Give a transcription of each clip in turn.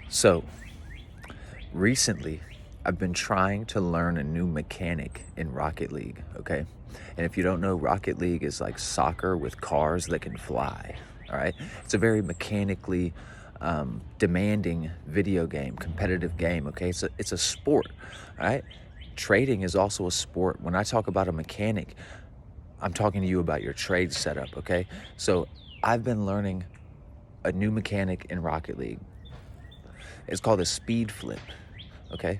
So recently, I've been trying to learn a new mechanic in Rocket League, okay? And if you don't know, Rocket League is like soccer with cars that can fly, all right? It's a very mechanically demanding video game, competitive game, okay? It's a sport, all right? Trading is also a sport. When I talk about a mechanic, I'm talking to you about your trade setup, okay? So I've been learning a new mechanic in Rocket League. It's called a speed flip, okay?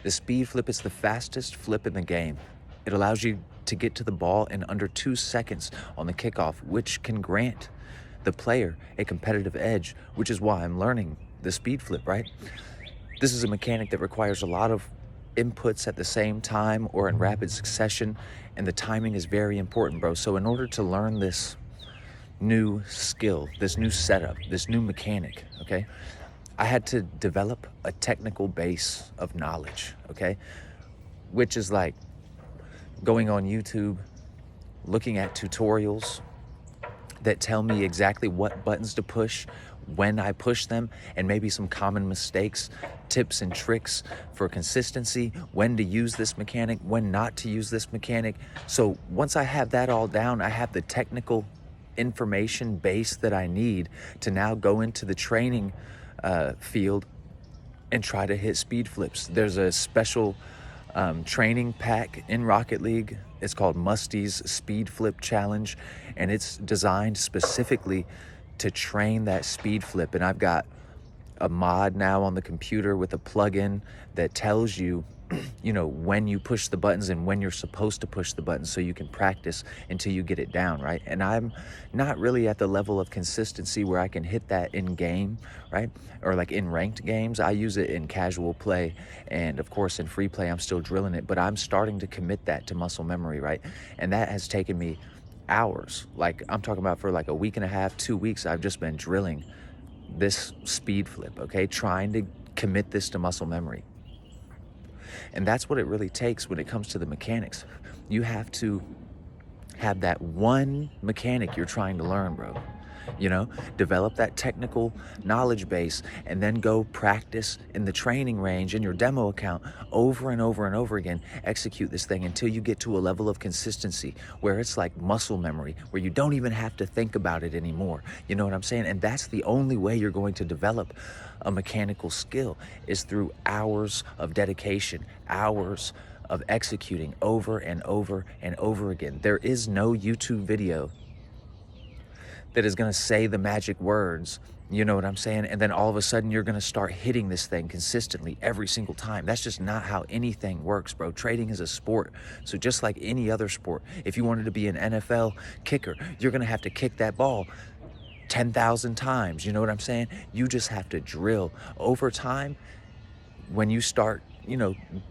The speed flip is the fastest flip in the game. It allows you to get to the ball in under 2 seconds on the kickoff, which can grant the player a competitive edge, which is why I'm learning the speed flip, right? This is a mechanic that requires a lot of inputs at the same time or in rapid succession, and the timing is very important, bro. So in order to learn this new skill, this new setup, this new mechanic, okay, I had to develop a technical base of knowledge, okay? Which is like going on YouTube, looking at tutorials that tell me exactly what buttons to push, when I push them, and maybe some common mistakes, tips and tricks for consistency, when to use this mechanic, when not to use this mechanic. So once I have that all down, I have the technical information base that I need to now go into the training field and try to hit speed flips. There's a special training pack in Rocket League. It's called Musty's Speed Flip Challenge, and it's designed specifically to train that speed flip. And I've got a mod now on the computer with a plugin that tells you when you push the buttons and when you're supposed to push the buttons, so you can practice until you get it down, right? And I'm not really at the level of consistency where I can hit that in game, right? Or like in ranked games. I use it in casual play, and of course in free play I'm still drilling it, but I'm starting to commit that to muscle memory, right? And that has taken me hours. Like I'm talking about for like a week and a half, 2 weeks, I've just been drilling this speed flip, okay? Trying to commit this to muscle memory. And that's what it really takes when it comes to the mechanics. You have to have that one mechanic you're trying to learn, bro. Develop that technical knowledge base and then go practice in the training range in your demo account over and over and over again. Execute this thing until you get to a level of consistency where it's like muscle memory, where you don't even have to think about it anymore. You know what I'm saying? And that's the only way you're going to develop a mechanical skill, is through hours of dedication, hours of executing over and over and over again. There is no YouTube video that is going to say the magic words, you know what I'm saying? And then all of a sudden you're going to start hitting this thing consistently every single time. That's just not how anything works, bro. Trading is a sport. So just like any other sport, if you wanted to be an NFL kicker, you're going to have to kick that ball 10,000 times. You know what I'm saying? You just have to drill over time. When you start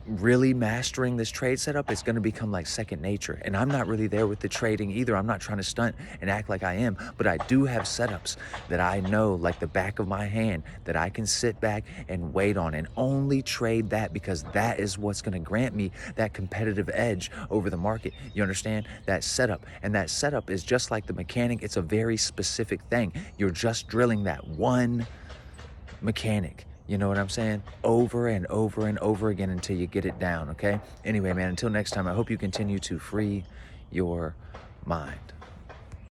really mastering this trade setup, it's going to become like second nature. And I'm not really there with the trading either. I'm not trying to stunt and act like I am, but I do have setups that I know like the back of my hand that I can sit back and wait on and only trade that, because that is what's going to grant me that competitive edge over the market. You understand? That setup. And that setup is just like the mechanic. It's a very specific thing. You're just drilling that one mechanic. You know what I'm saying? Over and over and over again until you get it down, okay? Anyway, man, until next time, I hope you continue to free your mind.